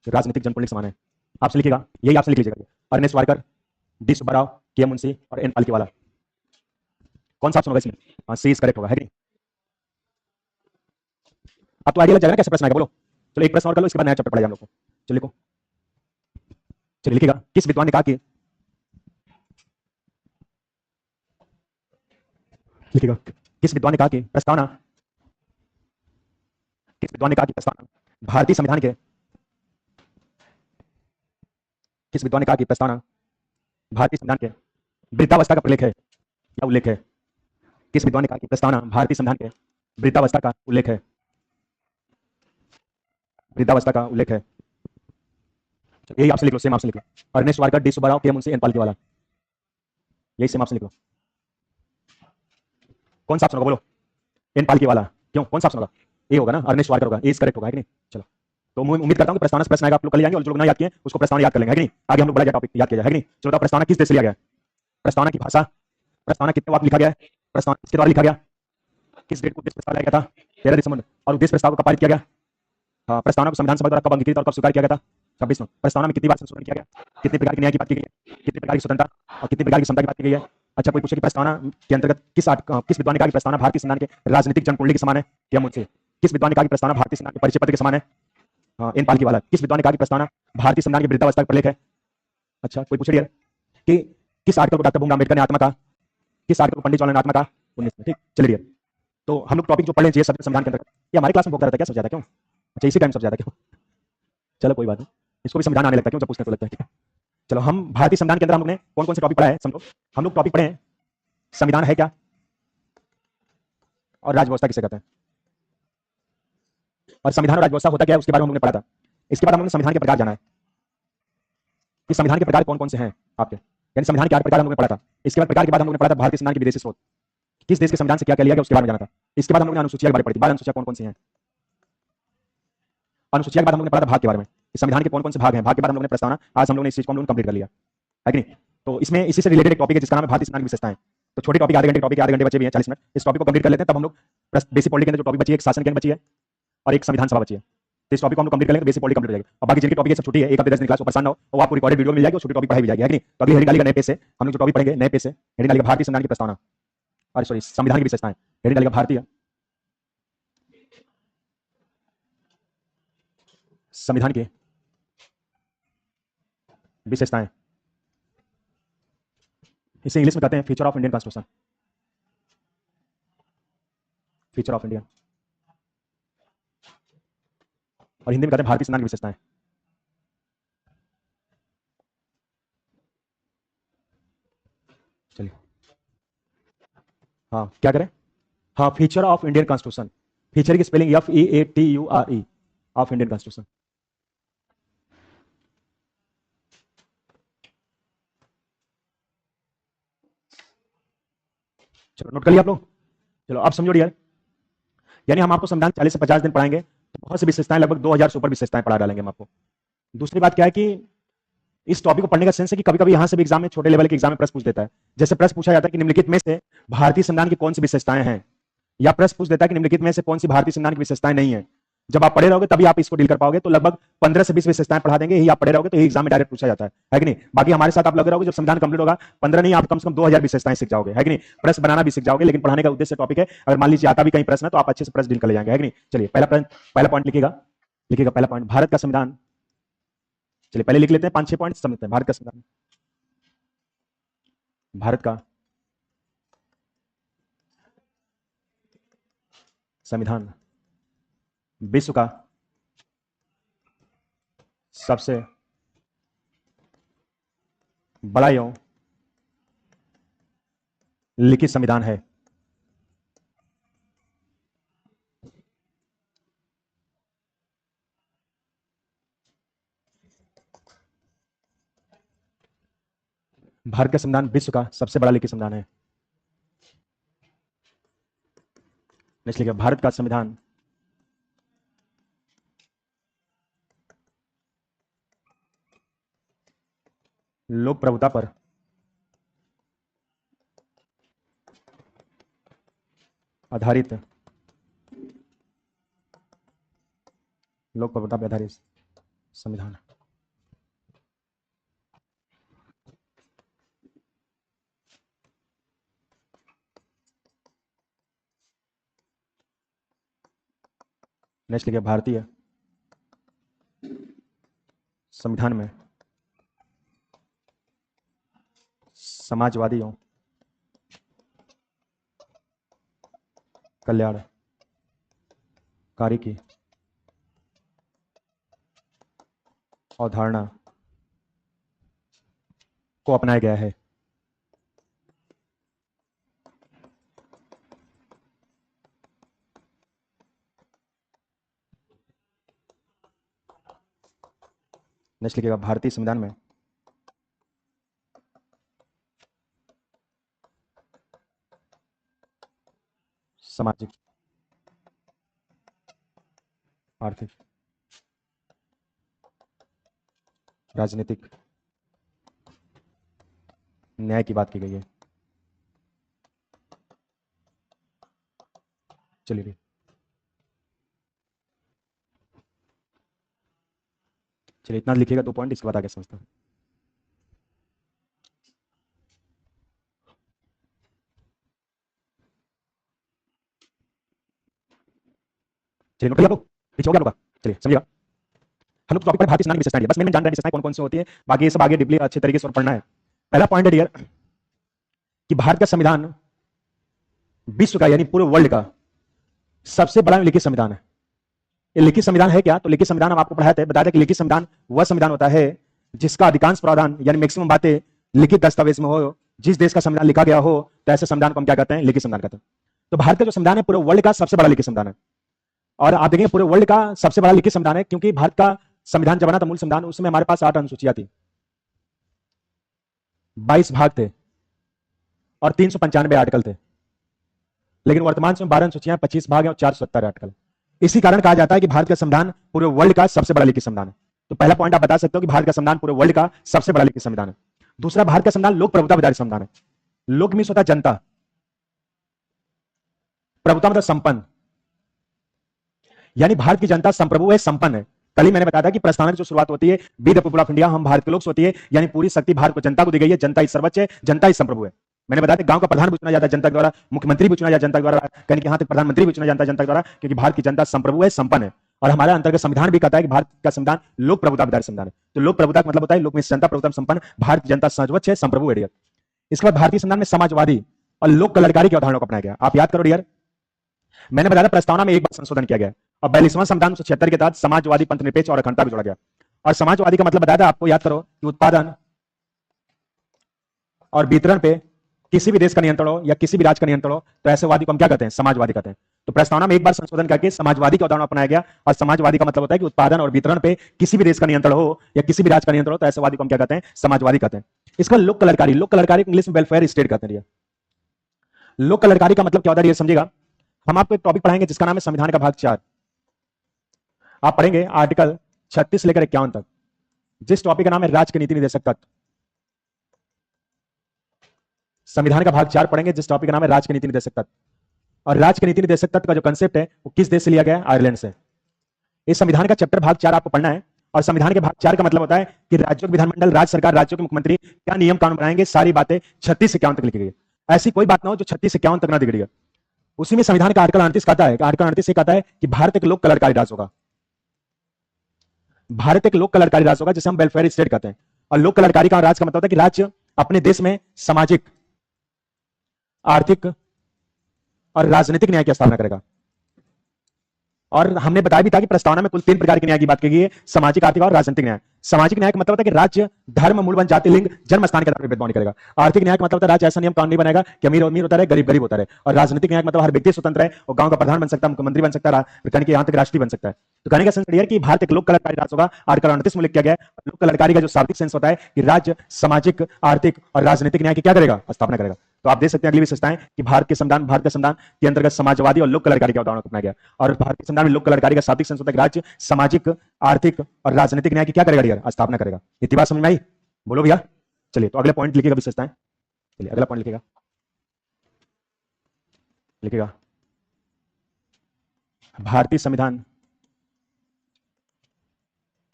राजनीतिक जनकुंडली के समान है। आपसे लिखिएगा, यही आपसे लिख लीजिएगा, अर्नेस्ट वारकर, डी सुब्बाराव, के मुंशी और एन पालकी वाला। कौन सा ऑप्शन होगा इसमें? हाँ, सी इज करेक्ट होगा, है कि नहीं? अब तो आइडिया लग जाएगा कैसे प्रश्न आएगा, बोलो। चलो एक प्रश्न और कर लो, इसके बाद नया चैप्टर पढ़ेगा हम लोग को। चलो लिखो, चलिए लिखिएगा, किस विद्वान ने कहा कि, लिखिएगा किस विद्वान ने कहा कि प्रस्तावना, किस विद्वान ने कहा कि प्रस्तावना भारतीय संविधान के, किस विद्वान ने कहा कि प्रस्तावना भारतीय संविधान के वृद्धावस्था का प्रलेख है या उल्लेख है? किस विद्वान ने कहा कि प्रस्तावना भारतीय संविधान के वृद्धावस्था का उल्लेख है, वृद्धावस्था का उल्लेख है? यही आपसे लिख लो, सेम आपसे लिख लो, अर्नेस्ट वारकर, डी सुब्बाराव, के मुंशी, एन पालकी वाला, यही सेम आपसे लिख लो। कौन सा ऑप्शन होगा बोलो? एन पालकी वाला। क्यों, कौन सा ऑप्शन होगा? ए होगा ना, अर्नेस्ट वारकर होगा, ए इज करेक्ट होगा, है कि नहीं? चलो तो उम्मीद करता हूं कि प्रस्तावना से प्रश्न आएगा, आप लोग कल जाएंगे, और जो लोग ना याद किए उसको प्रस्तावना याद कर लेंगे, है कि नहीं? आगे हम लोग बड़ा टॉपिक याद किया जाए, है कि नहीं? चलो तो प्रस्तावना किस देश से लिया गया? प्रस्तावना की भाषा, प्रस्तावना कितने वाक्य लिखा गया है, प्रस्तावना किसके द्वारा लिखा गया, किस डेट को उद्देश्य प्रस्ताव लाया गया था? 13 दिसंबर। और उद्देश्य प्रस्ताव को पारित किया गया? हाँ, प्रस्तावना को संविधान सभा द्वारा कब अंगीकृत और कब स्वीकार किया गया था? 26 प्रस्तावना में कितनी बार संशोधन किया गया, कितने प्रकार के न्याय की बात की गई है, कितने प्रकार की स्वतंत्रता और कितने प्रकार की समता की बात की गई है। अच्छा, कोई पूछे कि प्रस्तावना के अंतर्गत किस विद्वान ने कहा कि प्रस्तावना भारतीय संविधान के राजनीतिक जनकुंडली के समान है, या मुझसे किस विद्वान ने कहा कि प्रस्तावना भारतीय संविधान के परिचय पत्र के समान है। इन पाल की वाला किस विद्वान ने कहा कि प्रस्तावना भारतीय संविधान की वृद्धावस्था का प्रलेख है। अच्छा, कोई पूछे डियर कि किस आर्टिकल को डॉक्टर भीमराव अम्बेडकर ने आत्मा कहा, किस आर्टिकल को पंडित जवाहरलाल नेहरू ने आत्मा कहा, 19 में। ठीक, चलिए डियर, तो हम लोग टॉपिक जो पढ़ लें चाहिए सब्जेक्ट संविधान के अंतर्गत। ये हमारे क्लास में बोलता रहता है क्या, सब ज्यादा क्यों? अच्छा, इसी टाइम सब ज्यादा क्यों? चलो कोई बात नहीं, इसको भी संविधान आने लगता है क्यों, जब पूछने तो लगता है। ठीक है, चलो, हम भारतीय संविधान के अंदर हम लोग ने कौन कौन से टॉपिक पढ़ा है समझो। हम लोग टॉपिक पढ़े हैं संविधान है क्या, और राजव्यवस्था किसे कहते हैं, और संविधान और राजव्यवस्था होता क्या है उसके बारे में हम लोगों ने पढ़ा था। इसके बाद हम लोग ने संविधान के प्रकार जाना है कि संविधान के प्रकार कौन कौन से हैं आपके, यानी संविधान के 8 प्रकार हम लोगों ने पढ़ा था। इसके बाद प्रकार के बाद हम लोगों ने पढ़ा था भारतीय संविधान के विदेशी स्रोत, किस देश के संविधान से क्या क्या लिया गया उसके बारे में जाना था। इसके बाद हम लोगों ने अनुसूचियां के बारे में पढ़ी थी, 12 अनुसूचियां कौन कौन सी हैं। अनुसूचिया के बाद हम लोगों ने पढ़ा था भाग के बारे में, संविधान के कौन कौन से भाग हैं। भाग के बाद हम लोगों ने प्रस्तावना, आज हम लोगों ने इस चीज को हम लोगों ने कंप्लीट कर लिया है कि नहीं। तो इसमें इसी से रिलेटेड एक टॉपिक है जिसका नाम है भारतीय संविधान की विशेषताएं। तो छोटे टॉपिक आधे घंटे, टॉपिक आधे घंटे बचे भी हैं 40 मिनट, इस टॉपिक को कंप्लीट कर लेते हैं, तब हम लोग बेसिक पॉलिटी के अंदर जो टॉपिक बची है, एक शासन के अंदर बची है और एक संविधान सभा बची है। तो इस टॉपिक को हम लोग कंप्लीट कर लेंगे, बेसिक पॉलिटी कंप्लीट हो जाएगी। और बाकी जिनकी टॉपिक है सब छुट्टी है, एक हफ्ते 10 दिन क्लास, परेशान ना हो, और आपको रिकॉर्डेड वीडियो मिल जाएगी और छोटी टॉपिक पढ़ाई भी जाएगी है कि नहीं। तो अगली हेडिंग डालेगा नए पेज से, हम लोग जो टॉपिक पढ़ेंगे नए पेज से, हेडिंग डालेगा भारतीय संविधान की प्रस्तावना, और सॉरी संविधान की विशेषताएं, हेडिंग डालेगा भारतीय संविधान की विशेषताएं। इसे इंग्लिश में कहते हैं feature of Indian constitution, feature of Indian, और हिंदी में कहते हैं भारतीय संविधान की विशेषताएं। चलिए, हाँ क्या करें, हाँ feature of Indian constitution, feature की spelling FEATURE, of Indian constitution. चलो नोट कर लिया आप लोग। चलो अब समझो यार, यानी हम आपको संविधान 40 से 50 दिन पढ़ाएंगे तो बहुत सी विशेषताएं, लगभग 2000 से ऊपर विशेषताएं पढ़ा डालेंगे हम आपको। दूसरी बात क्या है कि इस टॉपिक को पढ़ने का सेंस है कि कभी कभी यहां से भी एग्जाम में, छोटे लेवल के एग्जाम में प्रश्न पूछ देता है। जैसे प्रश्न पूछा जाता है कि निम्नलिखित में से भारतीय संविधान की कौन सी विशेषताएं हैं, या प्रश्न पूछ देता है कि निम्नलिखित में से कौन सी भारतीय संविधान की विशेषताएं नहीं है। जब आप पढ़े रहोगे तभी आप इसको डील कर पाओगे। तो लगभग 15 से 20 विशेषताएं पढ़ा देंगे, यही आप पढ़े रहोगे तो एग्जाम में डायरेक्ट पूछा जाता है कि नहीं। बाकी हमारे साथ आप लगे रहोगे, जब संविधान कंप्लीट होगा 15 नहीं, आप कम से कम 2000 विशेषताएं सीख जाओगे है कि नहीं। प्रश्न बनाना भी सीख जाओगे, लेकिन पढ़ाने का उद्देश्य टॉपिक है। अगर मान लीजिए आता भी कहीं प्रश्न है तो आप अच्छे से प्रश्न डील कर ले जाएंगे है कि नहीं। चलिए पहला प्रश्न, पहला पॉइंट लिखिएगा, लिखिएगा पहला पॉइंट, भारत का संविधान। चलिए पहले लिख लेते हैं 5-6 पॉइंट समझते हैं। भारत का संविधान, भारत का संविधान विश्व का सबसे बड़ा एवं लिखित संविधान है। भारत का संविधान विश्व का सबसे बड़ा लिखित संविधान है। इसलिए भारत का संविधान लोक प्रभुता पर आधारित, लोक प्रभुता पर आधारित संविधान। नेक्स्ट लिखिए, भारतीय संविधान में समाजवादियों कल्याणकारी की अवधारणा को अपनाया गया है। नेक्स्ट लिखिएगा, भारतीय संविधान में सामाजिक, आर्थिक, राजनीतिक न्याय की बात की गई है। चलिए, चलिए इतना लिखिएगा 2 पॉइंट, इसके बाद आगे समझता हूँ। चलिए नोट कर लिया आपको, पीछे हो गया होगा। चलिए समझिएगा, हम लोग टॉपिक पर भारतीय संविधान की विशेषताएं, बस मैं जान रहे हैं विशेषताएं कौन कौन सी होती है, बाकी ये सब आगे डीपली अच्छे तरीके से पढ़ना है। पहला पॉइंट है डियर कि भारत का संविधान विश्व का यानी पूरे वर्ल्ड का सबसे बड़ा लिखित संविधान है। ये लिखित संविधान है क्या? तो लिखित संविधान हम आपको पढ़ाए थे, बताया था कि लिखित संविधान वह संविधान होता है जिसका अधिकांश प्रावधान यानी मैक्सिमम बातें लिखित दस्तावेज में हो। जिस देश का संविधान लिखा गया हो तो ऐसे संविधान को हम क्या कहते हैं? लिखित संविधान कहते हैं। तो भारत का जो संविधान है पूरे वर्ल्ड का सबसे बड़ा लिखित संविधान है। और आप देखेंगे पूरे वर्ल्ड का सबसे बड़ा लिखित संविधान है क्योंकि भारत का संविधान जब बना था, मूल संविधान, उस समय हमारे पास 8 अनुसूचियां थी, 22 भाग थे और 395 आर्टिकल थे। लेकिन वर्तमान में 12 अनुसूचियां, 25 भाग हैं और 470 आर्टिकल। इसी कारण कहा जाता है कि भारत का संविधान पूरे वर्ल्ड का सबसे बड़ा लिखित संविधान है। तो पहला पॉइंट आप बता सकते हो कि भारत का संविधान पूरे वर्ल्ड का सबसे बड़ा लिखित संविधान है। दूसरा, भारत का संविधान लोक प्रभुता आधारित संविधान है। लोक मीन्स होता है जनता, प्रभुता मतलब संपन्न, यानी भारत की जनता संप्रभु है, संपन्न है। कल ही मैंने बताया था कि प्रस्तावना की जो शुरुआत होती है, be the people of India, हम भारत के लोग से होती है, यानी पूरी शक्ति भारत को जनता को दी गई है। जनता ही सर्वोच्च है, जनता ही संप्रभु है। मैंने बताया था गांव का प्रधान भी चुना जाता है जनता द्वारा, मुख्यमंत्री भी चुना जाता है जनता द्वारा, कहीं कि यहां तक प्रधानमंत्री भी चुना जाता है जनता द्वारा, क्योंकि भारत की जनता संप्रभु है, संपन्न है। और हमारा अंतर्गत संविधान भी कहता है कि भारत का संविधान लोक प्रभुता आधारित संविधान है। तो लोक प्रभुता का मतलब होता है लोक में जनता, प्रभुता संपन्न, भारत की जनता सर्वोच्च है, संप्रभु है डियर। इसके बाद भारतीय संविधान में समाजवादी और लोक कल्याणकारी की अवधारणा को अपनाया गया। आप याद करो डियर, मैंने बताया प्रस्तावना में एक बार संशोधन किया गया और 42वां संविधान 1976 के तहत समाजवादी, पंथनिरपेक्ष और अखंडता भी जोड़ा गया। और समाजवादी का मतलब बताया था आपको, याद करो, कि उत्पादन और वितरण पे किसी भी देश का नियंत्रण हो या किसी भी राज्य का नियंत्रण हो तो ऐसे वादी को हम क्या कहते हैं? समाजवादी कहते हैं। तो प्रस्तावना में एक बार संशोधन करके समाजवादी का अवधारणा अपनाया गया। और समाजवादी का मतलब होता है कि उत्पादन और वितरण पे किसी भी देश का नियंत्रण हो या किसी भी राज्य का नियंत्रण हो तो ऐसे वादी को हम क्या कहते हैं? समाजवादी कहते हैं। इसका लोक कल्याणकारी, लोक कल्याणकारी इंग्लिश में वेलफेयर स्टेट कहते हैं। लोक कल्याणकारी का मतलब क्या होता है ये समझिएगा। हम आपको एक टॉपिक पढ़ाएंगे जिसका नाम है संविधान का भाग 4। आप पढ़ेंगे आर्टिकल 36 से लेकर 51 तक, जिस टॉपिक का नाम है राज्य के नीति निर्देशक तत्व। संविधान का भाग 4 पढ़ेंगे जिस टॉपिक का नाम है राज्य के नीति निर्देशक तत्व। और राज्य के नीति निर्देशक तत्व का जो कंसेप्ट है वो किस देश से लिया गया है? आयरलैंड से। इस संविधान का चैप्टर भाग 4 आपको पढ़ना है। और संविधान के भाग 4 का मतलब होता है कि राज्यों के विधानमंडल, राज्य सरकार, राज्यों के मुख्यमंत्री क्या नियम कानून बनाएंगे, सारी बातें 36 से 51 तक लिखी गई है। ऐसी कोई बात ना हो जो 36 से 51 तक ना दिख। उसी में संविधान का आर्टिकल 38 कहता है, आर्टिकल 38 से कहता है कि भारत एक लोक कल्याणकारी राज्य होगा। भारत एक लोक कल्याणकारी राज्य होगा जिसे हम वेलफेयर स्टेट कहते हैं। और लोक कल्याणकारी का राज्य का मतलब होता है कि राज्य अपने देश में सामाजिक, आर्थिक और राजनीतिक न्याय की स्थापना करेगा। और हमने बताया भी था कि प्रस्तावना में कुल 3 प्रकार के न्याय की बात की गई है, सामाजिक, आर्थिक और राजनीतिक न्याय। सामाजिक न्याय का मतलब होता है कि राज्य धर्म, मूलवन, जाति, लिंग, जन्म स्थान के आधार पर भेदभाव नहीं करेगा। आर्थिक न्याय का मतलब होता है राज्य ऐसा नियम कानून नहीं बनाएगा कि अमीर अमीर होता रहे, गरीब गरीब होता रहे। और राजनीतिक न्याय का मतलब हर व्यक्ति स्वतंत्र है और गांव का प्रधान बन सकता है, मुख्यमंत्री बन सकता है, कहने के यहां तक राष्ट्रीय बन सकता है। तो कहने का सेंस क्लियर कि भारत एक लोक कल्याणकारी राज्य होगा। आर्टिकल 38 में लिख किया गया है। लोक कल्याणकारी का जो शाब्दिक सेंस होता है कि राज्य सामाजिक, आर्थिक और राजनीतिक न्याय की क्या करेगा? स्थापना करेगा। तो आप देख सकते हैं अगली विशेषताएं कि भारत के संविधान के अंतर्गत समाजवादी और लोक कल्याणकारी का अवधारणा अपनाया गया। और भारत के संविधान में लोक कल्याणकारी का शाब्दिक सेंस होता है कि राज्य सामाजिक, आर्थिक और राजनीतिक न्याय की क्या करेगा? स्थापना करेगा। इतनी बात समझ में आई? बोलो भैया। चलिए तो अगले पॉइंट लिखिएगा विशेषताएं। चलिए अगला पॉइंट लिखिएगा, लिखिएगा भारतीय संविधान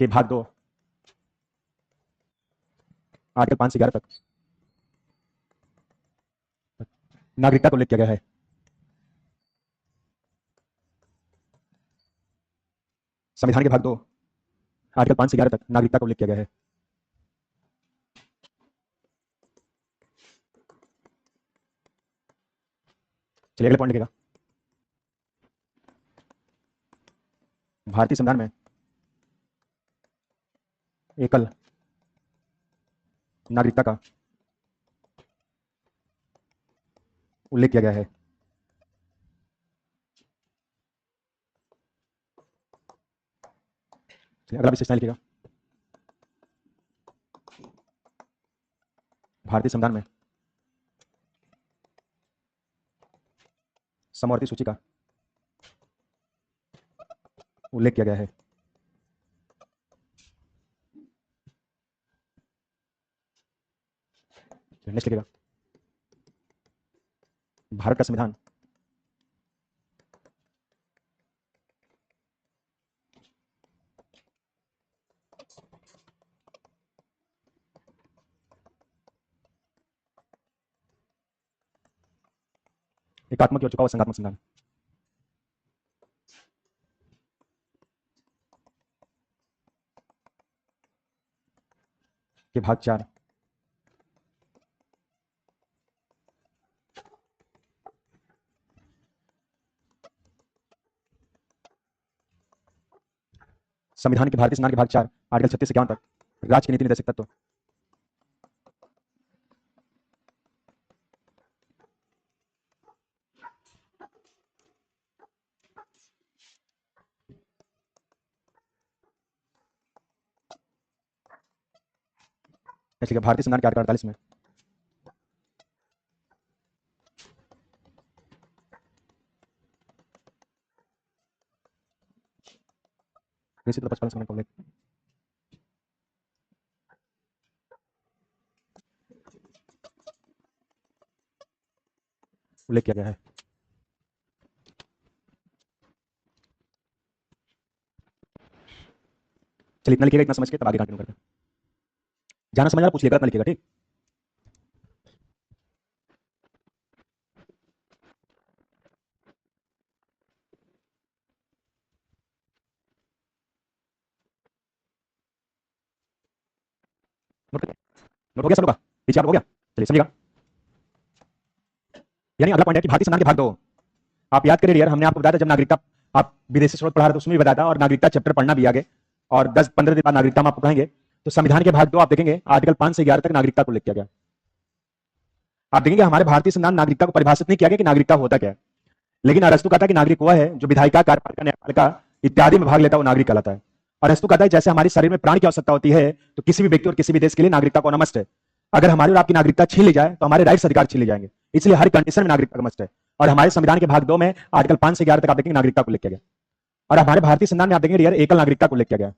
के भाग 2 आर्टिकल 5 से 11 तक नागरिकता को उल्लेख किया गया है। संविधान के भाग 2 आर्टिकल 5 से 11 तक नागरिकता का उल्लेख किया गया है। चलिए अगले पॉइंट लिखिएगा, भारतीय संविधान में एकल नागरिकता का उल्लेख किया गया है। अगला विशेषता लिखिएगा, भारतीय संविधान में समवर्ती सूची का उल्लेख किया गया है। नेक्स्ट लिखिएगा, भारत का संविधान एकात्मक की ओर झुका हुआ संघात्मक संविधान के भाग 4। संविधान के भारतीय संविधान के भाग 4 आर्टिकल 36 से 51 तक राज्य की नीति निर्देशक तत्व। इसलिए भारतीय संविधान के आर्टिकल 48 में निश्चित पचपन समय का उल्लेख किया गया है। चलिए इतना लिखिएगा, इतना समझ के तब आगे कंटिन्यू करते हैं। जाना समझ आ रहा पूछ लिएगा, इतना लिखिएगा ठीक। नोट हो गया सब लोग का? पीछे आप हो गया? चलिए समझिएगा। यानी अगला पॉइंट है कि भारतीय संविधान के भाग 2 आप याद करिए यार, हमने आपको बताया था जब नागरिकता आप विदेशी स्रोत पढ़ा रहे थे उसमें भी बताया था, और नागरिकता चैप्टर पढ़ना भी आगे, और 10-15 दिन बाद नागरिकता हम आपको कहेंगे। तो संविधान के भाग 2 आप देखेंगे आर्टिकल 5 से 11 तक नागरिकता को लिख किया गया। आप देखेंगे हमारे भारतीय संविधान नागरिकता को परिभाषित नहीं किया गया कि नागरिकता होता क्या है, लेकिन अरस्तु कहता है कि नागरिक वह है जो विधायिका, कार्यपालिका, न्यायपालिका इत्यादि में भाग लेता है, वो नागरिक कहलाता है। और अरस्तु कहता है जैसे हमारे शरीर में प्राण की आवश्यकता होती है, तो किसी भी व्यक्ति और किसी भी देश के लिए नागरिकता को होना मस्ट है। अगर हमारी और आपकी नागरिकता छीन ली जाए तो हमारे राइट्स अधिकार छीन ले जाएंगे, इसलिए हर कंडीशन में नागरिकता का मस्ट है। और हमारे संविधान के भाग 2 में आर्टिकल 5 से 11 तक आप देखेंगे नागरिकता को लिख किया गया। और हमारे भारतीय संविधान में आप देखेंगे यार एकल नागरिकता को लिख किया गया।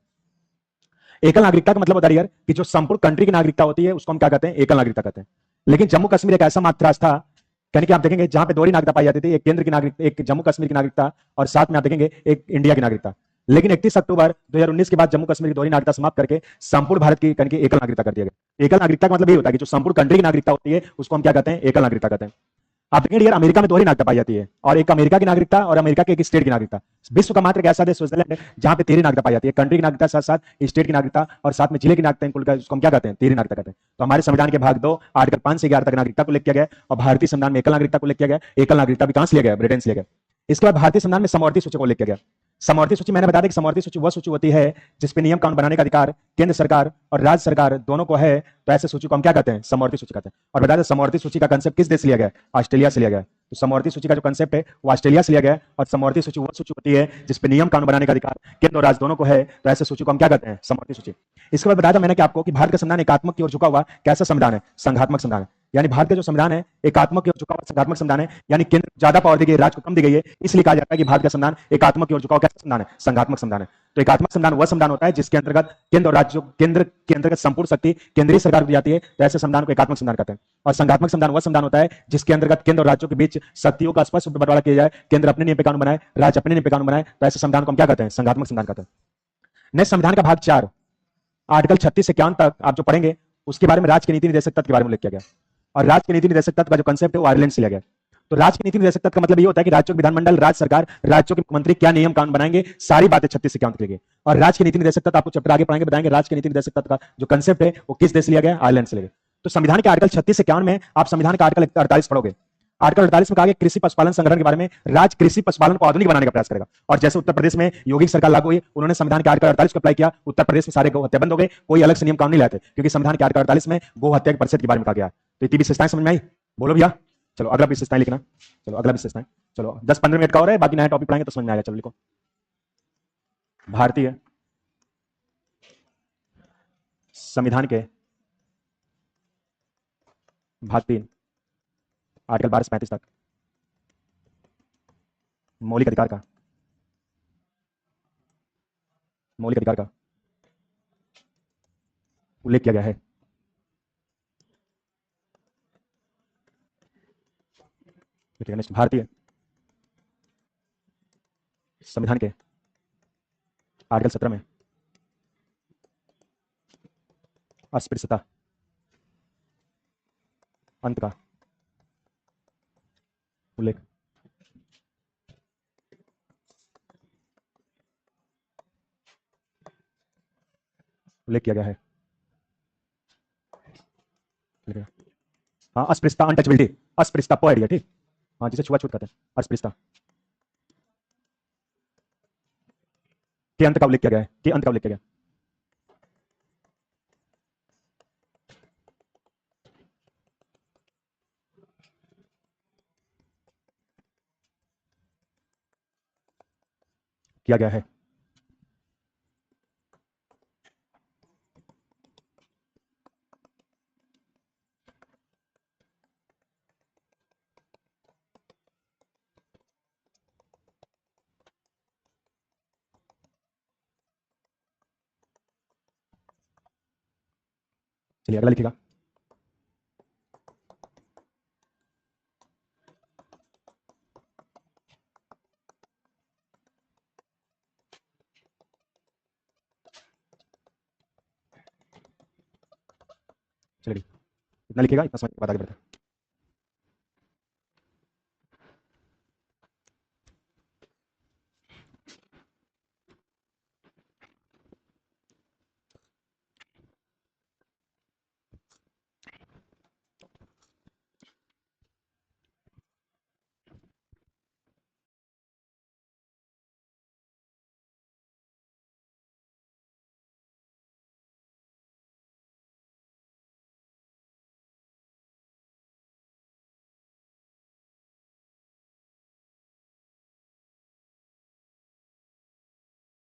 एकल नागरिकता का मतलब होता है यार कि जो संपूर्ण कंट्री की नागरिकता होती है उसको हम क्या कहते हैं, एकल नागरिकता कहते हैं। लेकिन जम्मू कश्मीर एक ऐसा मात्र राष्ट्र था, यानी कि आप देखेंगे जहां पे दोहरी नागरिकता पाई जाती थी, एक केंद्र की नागरिकता, एक जम्मू कश्मीर की नागरिकता, और साथ में आप देखेंगे एक इंडिया की नागरिकता। लेकिन 31 अक्टूबर 2019 के बाद जम्मू कश्मीर की दोहरी नागरिकता समाप्त करके संपूर्ण भारत की यानी कि एकल नागरिकता कर दिया गया। एकल नागरिकता का मतलब ये होता है कि जो संपूर्ण कंट्री की नागरिकता होती है उसको हम क्या कहते हैं, एकल नागरिकता कहते हैं। आप देखेंगे यार अमेरिका में दोहरी नागरिकता पाई जाती है, और एक अमेरिका की नागरिकता और अमेरिका के एक स्टेट की नागरिकता। विश्व का मात्र एक ऐसा देश स्विट्जरलैंड है जहां पे तेरी नागरिकता पाई जाती है, कंट्री की नागरिकता साथ साथ स्टेट की नागरिकता और साथ में जिले की नागरिकता, इनको उसको हम क्या कहते हैं, तेरी नागरिकता कहते हैं। तो हमारे संविधान के भाग 2 आर्टिकल 5 से 11 तक नागरिकता को लिख किया गया, और भारतीय संविधान में एकल नागरिकता को लिख किया गया। एकल नागरिकता भी कहां से लिया गया, ब्रिटेन से लिया गया। इसके बाद भारतीय संविधान में समवर्ती सूची को लिख किया गया। समवर्ती सूची मैंने बता दिया कि समवर्ती सूची वह सूची होती है जिसपे नियम कानून बनाने का अधिकार केंद्र सरकार और राज्य सरकार दोनों को है, तो ऐसे सूची को हम क्या कहते हैं, समवर्ती सूची कहते हैं। और बता दें समवर्ती सूची का कंसेप्ट किस देश से लिया गया है, ऑस्ट्रेलिया से लिया गया है। तो समवर्ती सूची का जो कंसेप्ट है वो ऑस्ट्रेलिया से लिया गया है, और समवर्ती सूची वह सूची होती है जिसपे नियम कानून बनाने का अधिकार केंद्र और राज्य दोनों को है, तो ऐसे सूची को हम क्या कहते हैं, समवर्ती सूची। इसके बाद बताया था मैंने कि आपको कि भारत का संविधान एकात्मक की ओर झुका हुआ कैसा संविधान है, संघात्मक संविधान है। यानी भारत का जो संविधान है एकात्मक की ओर झुका हुआ संघात्मक संविधान है, यानी केंद्र ज्यादा पावर दी गई है, राज्य को कम दी गई है, इसलिए कहा जाता है कि भारत का संविधान एकात्मक की ओर झुका हुआ कैसा संविधान है, संघात्मक संविधान है। तो एकात्मक संविधान वह संविधान होता है जिसके अंतर्गत केंद्र और राज्य, केंद्र के अंतर्गत संपूर्ण शक्ति केंद्रीय सरकार को दी जाती है, तो ऐसे संविधान को एकात्मक संविधान कहते हैं। और संघात्मक संविधान वह संविधान होता है जिसके अंतर्गत केंद्र और राज्यों के बीच शक्तियों का स्पष्ट बंटवारा किया जाए, केंद्र अपने नियम पे कानून बनाए, राज्य अपने नियम पे कानून बनाए, तो ऐसे संविधान को हम क्या कहते हैं, संघात्मक संविधान कहते हैं। नेक्स्ट संविधान का भाग 4 आर्टिकल 36 से 51 तक आप जो पढ़ेंगे उसके बारे में राज्य के नीति निर्देशक तत्व के बारे में लिख किया गया। और राज्य के नीति निर्देशक तत्व का जो कंसेप्ट है वो आयरलैंड से लिया गया। तो राज्य के नीति निर्देशक तत्व का मतलब ये होता है कि राज्यों के विधानमंडल, राज्य सरकार, राज्यों के मुख्यमंत्री क्या नियम कानून बनाएंगे, सारी बातें 36 से 51 लिखी। और राज्य के नीति निर्देशक तत्व आपको चैप्टर आगे पढ़ाएंगे, बताएंगे राज्य के नीति निर्देशक तत्व का जो कंसेप्ट है वो किस देश से लिया गया, आयरलैंड से लिया गया। तो संविधान के आर्टिकल 36 से 51 में आप संविधान का आर्टिकल 48 पढ़ोगे। आर्टिकल 48 में कहा गया कृषि पशुपालन संगठन के बारे में, राज्य कृषि पशुपालन को आधुनिक बनाने का प्रयास करेगा। और जैसे उत्तर प्रदेश में योगी सरकार लागू हुई, उन्होंने संविधान के आर्टिकल 48 को अप्लाई किया, उत्तर प्रदेश में सारे गौ हत्या बंद हो गए, कोई अलग से नियम कानून नहीं लाते, क्योंकि संविधान के आर्टिकल 48 में गौ हत्या के प्रतिशत के बारे में कहा गया। तो इतनी विशेषताएं समझ में आई, बोलो भैया। चलो अगला विशेषताएं लिखना, चलो अगला विशेषताएं, चलो 10-15 मिनट का हो रहा है, बाकी नया टॉपिक पढ़ाएंगे तो समझ में आएगा। चलो लिखो, भारतीय संविधान के भाग 3 आर्टिकल 12 से 35 तक मौलिक अधिकार का उल्लेख किया गया है। भारतीय संविधान के आर्टिकल 17 में अस्पृश्यता अंत का उल्लेख उल्लेख किया गया है। लिखेगा। हाँ, अस्पृश्यता, अनटचबिलिटी, अस्पृश्यता पॉइंट है, ठीक। हाँ, जिसे छुआछूत कहते हैं, अस्पृश्यता के अंत का उल्लेख किया गया है, के अंत का उल्लेख किया गया है। चलिए अगला लिखिएगा। चलिए इतना लिखिएगा, इतना समझ के बाद आगे बढ़ते हैं।